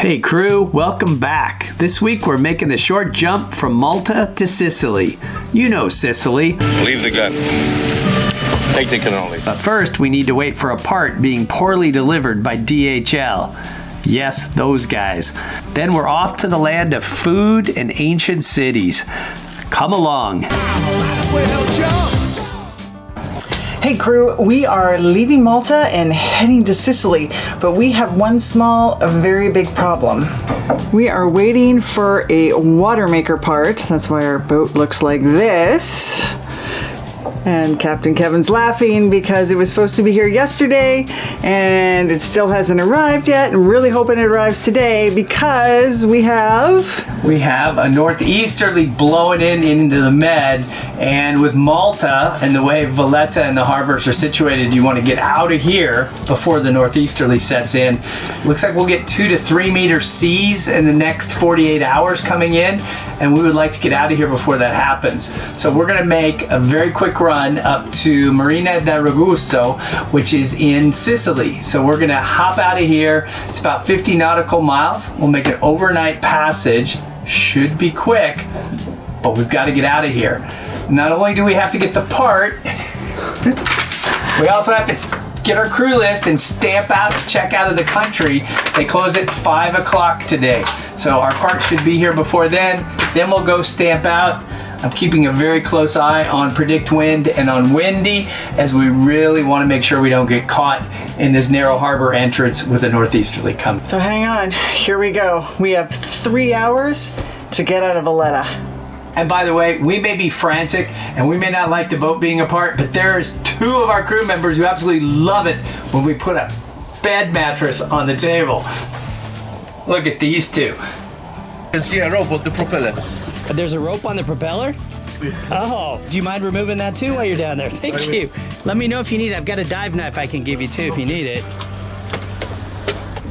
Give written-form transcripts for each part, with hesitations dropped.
Hey crew, welcome back. This week we're making the short jump from Malta to Sicily. You know Sicily. Leave the gun. Take the cannoli. But first we need to wait for a part being poorly delivered by DHL. Yes, those guys. Then we're off to the land of food and ancient cities. Come along. Hey crew, we are leaving Malta and heading to Sicily, but we have one small, very big problem. We are waiting for a watermaker part. That's why our boat looks like this. And Captain Kevin's laughing because it was supposed to be here yesterday and it still hasn't arrived yet, and really hoping it arrives today because we have a northeasterly blowing into the Med, and with Malta and the way Valletta and the harbors are situated, you want to get out of here before the northeasterly sets in. Looks like we'll get 2 to 3 meter seas in the next 48 hours coming in, and we would like to get out of here before that happens. So we're going to make a very quick run up to Marina da Ragusa, which is in Sicily. So we're going to hop out of here. It's about 50 nautical miles. We'll make an overnight passage. Should be quick, but we've got to get out of here. Not only do we have to get the part, we also have to get our crew list and stamp out to check out of the country. They close at 5 o'clock today. So our part should be here before then. Then we'll go stamp out. I'm keeping a very close eye on predict wind and on windy, as we really want to make sure we don't get caught in this narrow harbor entrance with a northeasterly coming. So hang on, here we go. We have 3 hours to get out of Valletta. And by the way, we may be frantic and we may not like the boat being apart, but there's 2 of our crew members who absolutely love it when we put a bed mattress on the table. Look at these 2. You can see a rope on the propeller. There's a rope on the propeller? Oh, do you mind removing that too while you're down there? Thank you. Let me know if you need it. I've got a dive knife I can give you too if you need it.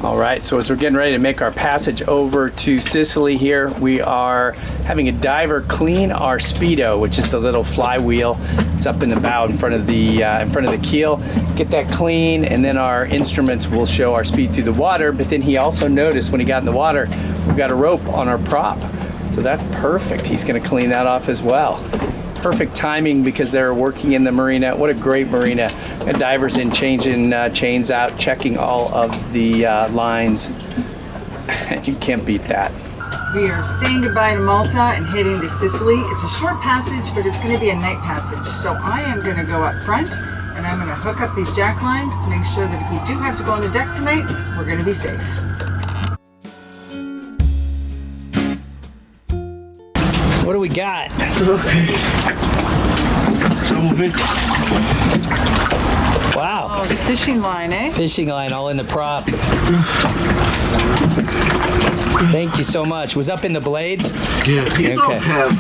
All right, so as we're getting ready to make our passage over to Sicily here, we are having a diver clean our Speedo, which is the little flywheel. It's up in the bow in front of the keel. Get that clean, and then our instruments will show our speed through the water. But then he also noticed when he got in the water, we've got a rope on our prop. So that's perfect. He's gonna clean that off as well. Perfect timing because they're working in the marina. What a great marina. Got divers in changing chains out, checking all of the lines. And you can't beat that. We are saying goodbye to Malta and heading to Sicily. It's a short passage, but it's going to be a night passage. So I am going to go up front and I'm going to hook up these jack lines to make sure that if we do have to go on the deck tonight, we're going to be safe. What do we got? Okay. Some of it. Wow. Oh, the fishing line, eh? Fishing line all in the prop. Thank you so much. Was up in the blades? Yeah. You don't have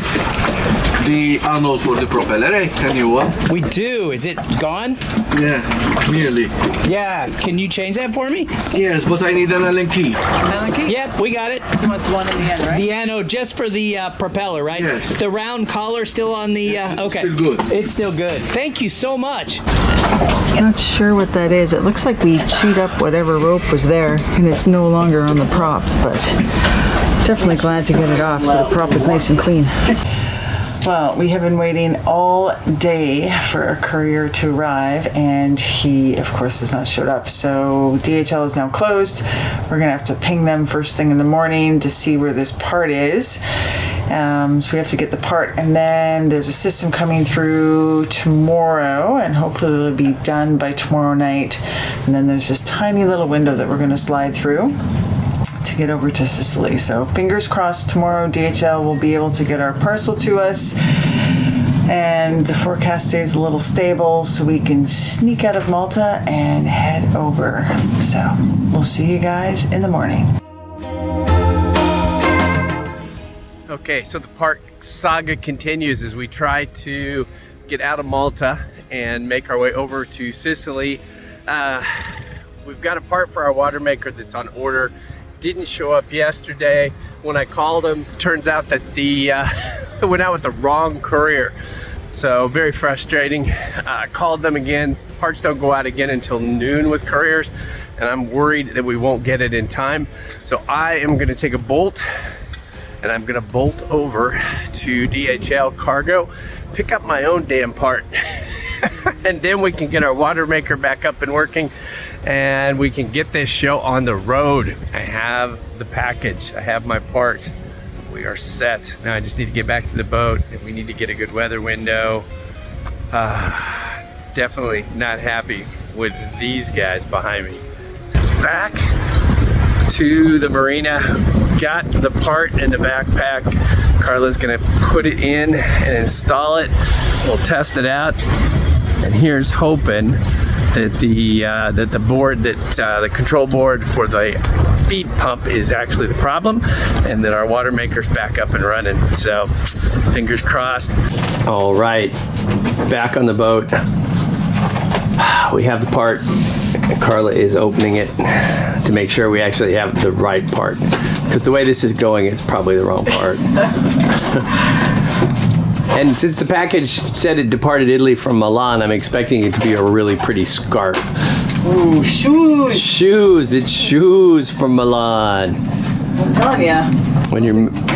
the annals for the propeller, eh? Can you? We do. Is it gone? Yeah, nearly. Yeah. Can you change that for me? Yes, but I need an Allen key. Allen key? Yep, we got it. You want the one in the end, right? The anode just for the propeller, right? Yes. The round collar still on the, okay. Still good. It's still good. Thank you so much. Not sure what that is. It looks like we chewed up whatever rope was there and it's no longer on the prop, but definitely glad to get it off so the prop is nice and clean. Well, we have been waiting all day for a courier to arrive, and he, of course, has not showed up. So DHL is now closed. We're going to have to ping them first thing in the morning to see where this part is. So we have to get the part, and then there's a system coming through tomorrow, and hopefully it'll be done by tomorrow night. And then there's this tiny little window that we're going to slide through to get over to Sicily. So fingers crossed tomorrow DHL will be able to get our parcel to us and the forecast stays a little stable so we can sneak out of Malta and head over. So we'll see you guys in the morning. Okay, so the part saga continues as we try to get out of Malta and make our way over to Sicily. We've got a part for our water maker that's on order. Didn't show up yesterday. When I called him, turns out that it went out with the wrong courier. So very frustrating. Called them again. Parts don't go out again until noon with couriers. and I'm worried that we won't get it in time. So I am gonna take a bolt and I'm gonna bolt over to DHL Cargo, pick up my own damn part, and then we can get our water maker back up and working, and we can get this show on the road. I have the package, I have my part. We are set. Now I just need to get back to the boat, and we need to get a good weather window. Definitely not happy with these guys behind me. Back to the Marina. Got the part in the backpack. Carla's gonna put it in and install it. We'll test it out. And here's hoping that the board, the control board for the feed pump is actually the problem, and that our water maker's back up and running. So fingers crossed. All right, back on the boat. We have the part. Carla is opening it to make sure we actually have the right part, because the way this is going, it's probably the wrong part. And since the package said it departed Italy from Milan, I'm expecting it to be a really pretty scarf. Ooh, shoes! Shoes, it's shoes from Milan. I'm telling ya.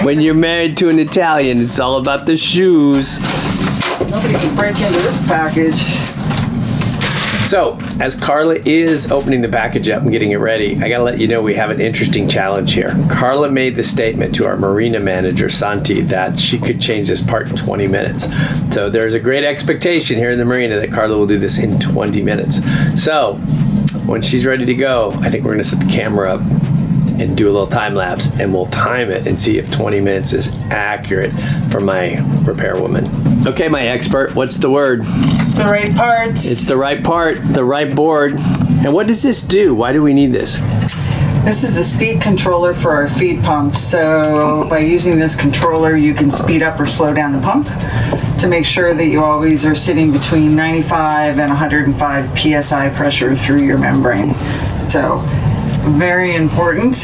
When you're married to an Italian, it's all about the shoes. Nobody can break into this package. So, as Carla is opening the package up and getting it ready, I gotta let you know we have an interesting challenge here. Carla made the statement to our Marina manager, Santi, that she could change this part in 20 minutes. So there's a great expectation here in the Marina that Carla will do this in 20 minutes. So, when she's ready to go, I think we're gonna set the camera up and do a little time lapse, and we'll time it and see if 20 minutes is accurate for my repair woman. Okay, my expert, what's the word? It's the right part. It's the right part, the right board. And what does this do? Why do we need this? This is a speed controller for our feed pump. So by using this controller, you can speed up or slow down the pump to make sure that you always are sitting between 95 and 105 PSI pressure through your membrane. So very important,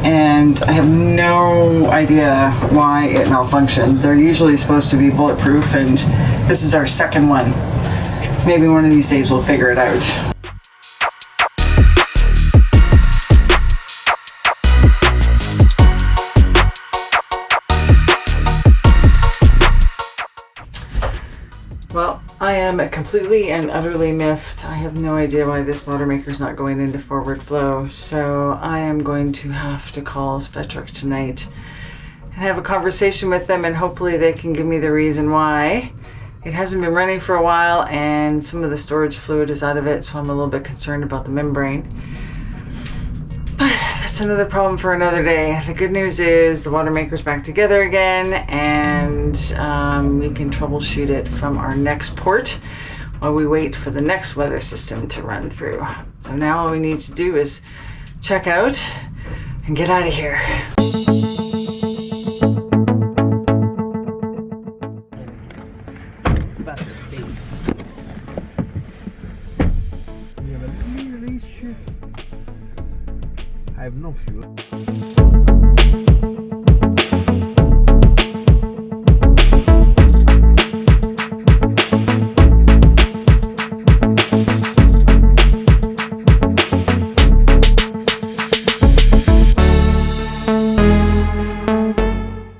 and I have no idea why it malfunctioned. They're usually supposed to be bulletproof, and this is our second one. Maybe one of these days we'll figure it out. Well, I am completely and utterly miffed. I have no idea why this water maker is not going into forward flow, so I am going to have to call Spetruck tonight and have a conversation with them, and hopefully they can give me the reason why. It hasn't been running for a while, and some of the storage fluid is out of it, so I'm a little bit concerned about the membrane. But that's another problem for another day. The good news is the water maker's back together again, and we can troubleshoot it from our next port while we wait for the next weather system to run through. So now all we need to do is check out and get out of here. I have no fuel.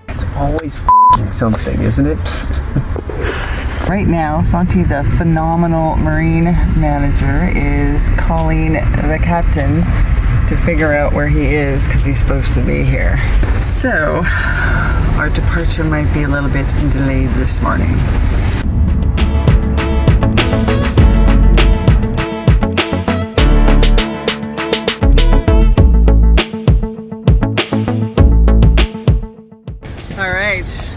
It's always f***ing something, isn't it? Right now, Santi, the phenomenal marine manager, is calling the captain to figure out where he is, because he's supposed to be here. So, our departure might be a little bit delayed this morning. All right,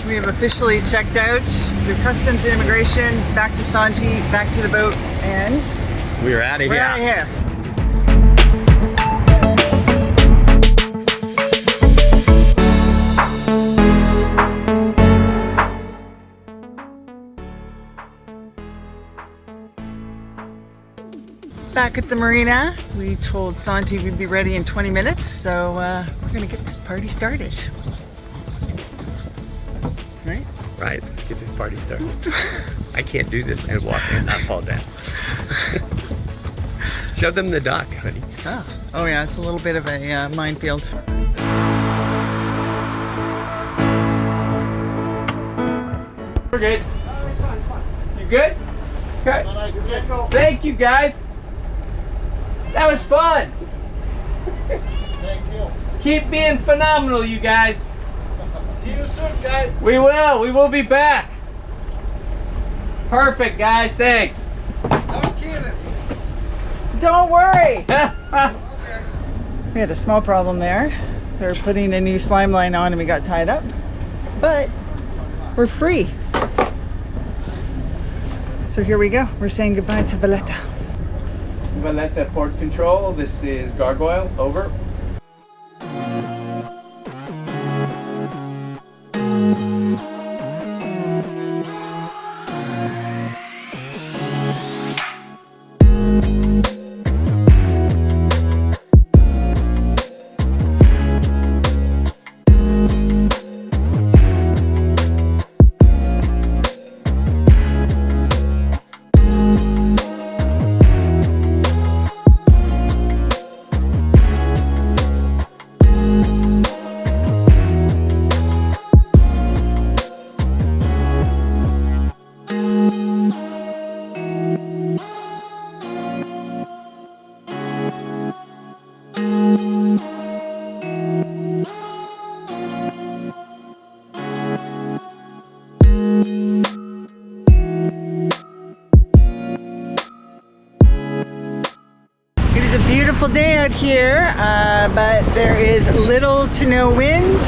we have officially checked out through customs and immigration, back to Santi, back to the boat, and We're out of we're here. out of here. Back at the marina, we told Santi we'd be ready in 20 minutes, so we're gonna get this party started. Right? Right, let's get this party started. I can't do this and walk and not fall down. Show them the dock, honey. Oh yeah, it's a little bit of a minefield. We're good. You good? Okay. Thank you, guys. That was fun. Thank you. Keep being phenomenal, you guys. See you soon, guys. We will. We will be back. Perfect, guys. Thanks. No kidding. Don't worry. We had a small problem there. They were putting a new slime line on and we got tied up. But we're free. So here we go. We're saying goodbye to Valletta. Valletta Port Control. This is Gargoyle. Over. It is a beautiful day out here, but there is little to no wind.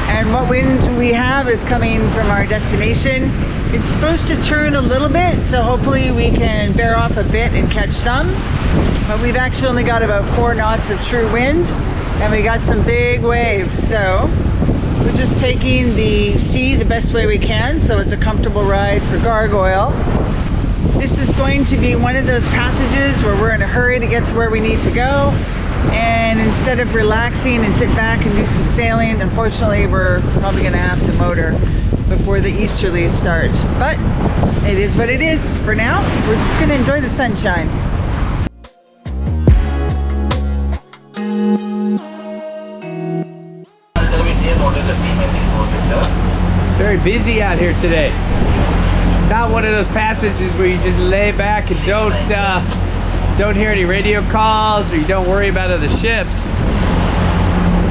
And what wind we have is coming from our destination. It's supposed to turn a little bit, so hopefully we can bear off a bit and catch some. But we've actually only got about 4 knots of true wind, and we got some big waves. So we're just taking the sea the best way we can, so it's a comfortable ride for Gargoyle. This is going to be one of those passages where we're in a hurry to get to where we need to go. And instead of relaxing and sit back and do some sailing, unfortunately, we're probably going to have to motor before the easterlies start. But it is what it is. For now, we're just going to enjoy the sunshine. Very busy out here today. Not one of those passages where you just lay back and don't hear any radio calls or you don't worry about other ships.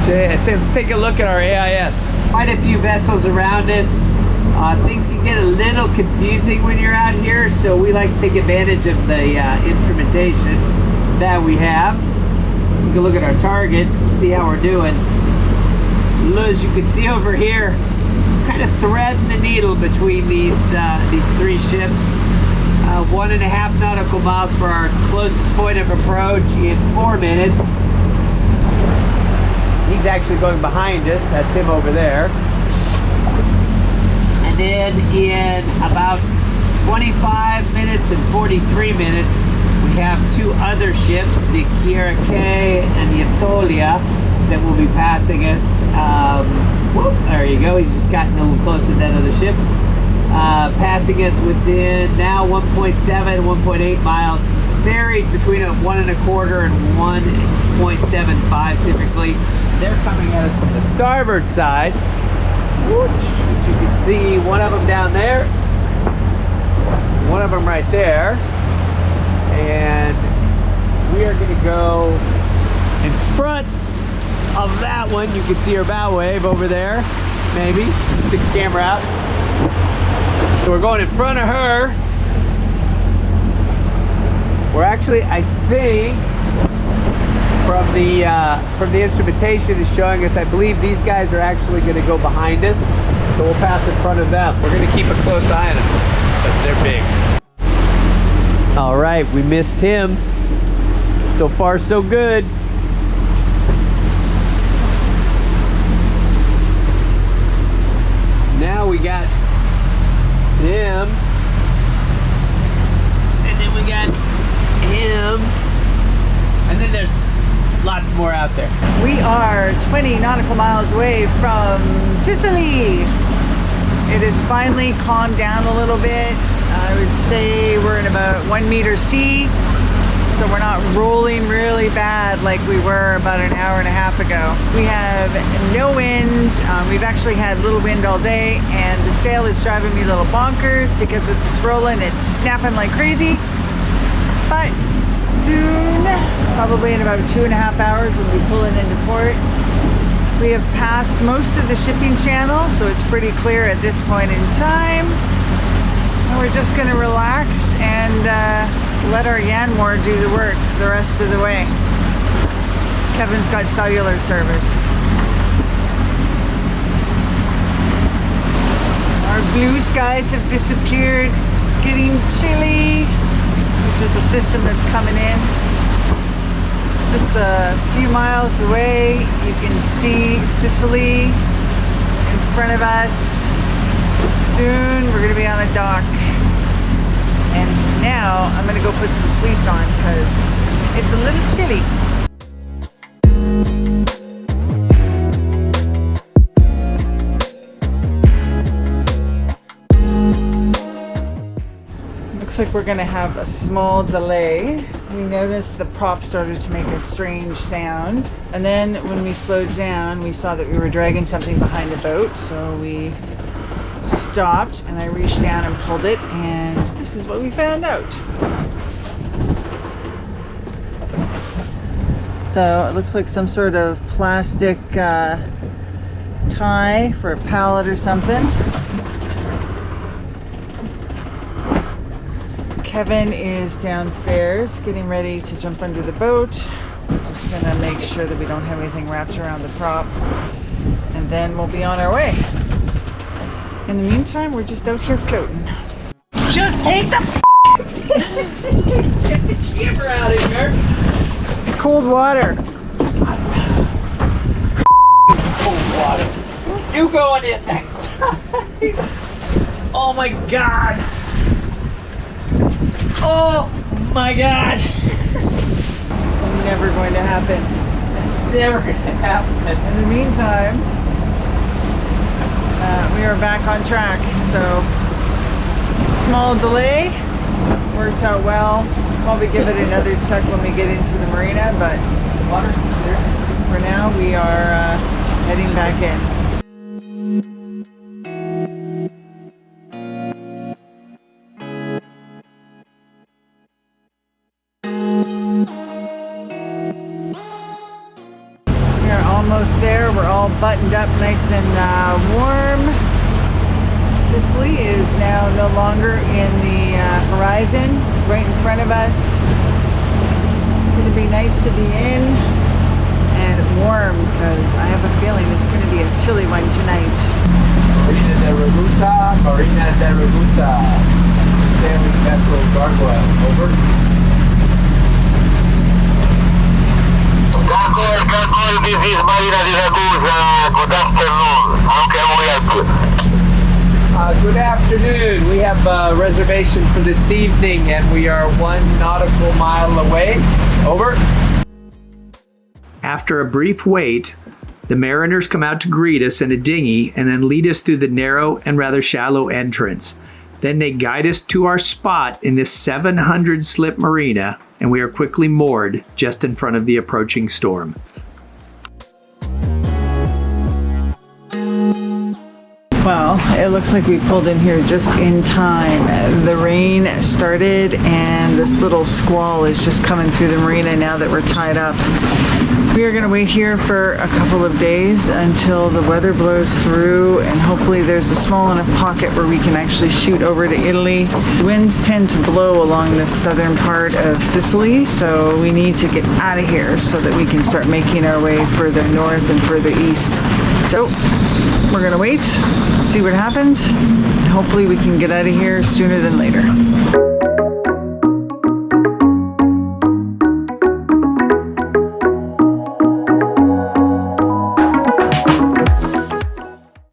Let's take a look at our AIS. Quite a few vessels around us. Things can get a little confusing when you're out here, so we like to take advantage of the instrumentation that we have. Take a look at our targets, see how we're doing. As you can see over here, kind of threading the needle between these 3 ships. 1.5 nautical miles for our closest point of approach in 4 minutes. He's actually going behind us. That's him over there. And then in about 25 minutes and 43 minutes, we have 2 other ships, the Kiera K and the Atolia, that will be passing us. Whoop, there you go. He's just gotten a little closer to that other ship. Passing us within now 1.7, 1.8 miles. Varies between a 1.25 and 1.75 typically. They're coming at us from the starboard side. Which you can see one of them down there. One of them right there. And we are going to go in front of that one. You can see her bow wave over there, maybe. Stick the camera out. So we're going in front of her. We're actually, I think, from the instrumentation is showing us, I believe these guys are actually going to go behind us. So we'll pass in front of them. We're going to keep a close eye on them because they're big. All right, we missed him. So far, so good. Now we got him, and then we got him, and then there's lots more out there. We are 20 nautical miles away from Sicily. It has finally calmed down a little bit. I would say we're in about 1 meter sea. so we're not rolling really bad like we were about an hour and a half ago. We have no wind. We've actually had little wind all day, and the sail is driving me a little bonkers because with this rolling, it's snapping like crazy. But soon, probably in about 2.5 hours, we'll be pulling into port. We have passed most of the shipping channel, so it's pretty clear at this point in time. And we're just gonna relax and let our Yanmor do the work the rest of the way. Kevin's got cellular service. Our blue skies have disappeared, getting chilly, which is a system that's coming in. Just a few miles away, you can see Sicily in front of us. Soon we're going to be on a dock. And now I'm going to go put some fleece on because it's a little chilly. Looks like we're going to have a small delay. We noticed the prop started to make a strange sound, and then when we slowed down we saw that we were dragging something behind the boat, so we stopped and I reached down and pulled it, and this is what we found out. So it looks like some sort of plastic tie for a pallet or something. Kevin is downstairs getting ready to jump under the boat. Just gonna make sure that we don't have anything wrapped around the prop, and then we'll be on our way. In the meantime, we're just out here floating. Just take the get the camera out of here. It's cold water. Cold water. You go on it next time. Oh my god. Oh my god! Never going to happen. It's never gonna happen. In the meantime, we are back on track. So, small delay, worked out well. Probably give it another check when we get into the marina, but for now we are heading back in. Almost there. We're all buttoned up nice and warm. Sicily is now no longer in the horizon. It's right in front of us. It's going to be nice to be in and warm because I have a feeling it's going to be a chilly one tonight. Marina de Ragusa, Marina de Ragusa. Sailing vessel Gargoyle. Over. Gargoyle, this is Marina di Ragusa. Good afternoon. How can we help you? Good afternoon. We have a reservation for this evening and we are 1 nautical mile away. Over. After a brief wait, the mariners come out to greet us in a dinghy and then lead us through the narrow and rather shallow entrance. Then they guide us to our spot in this 700 slip marina, and we are quickly moored just in front of the approaching storm. Well, it looks like we pulled in here just in time. The rain started and this little squall is just coming through the marina now that we're tied up. We are going to wait here for a couple of days until the weather blows through, and hopefully there's a small enough pocket where we can actually shoot over to Italy. Winds tend to blow along the southern part of Sicily, so we need to get out of here so that we can start making our way further north and further east. So we're going to wait, see what happens, and hopefully we can get out of here sooner than later.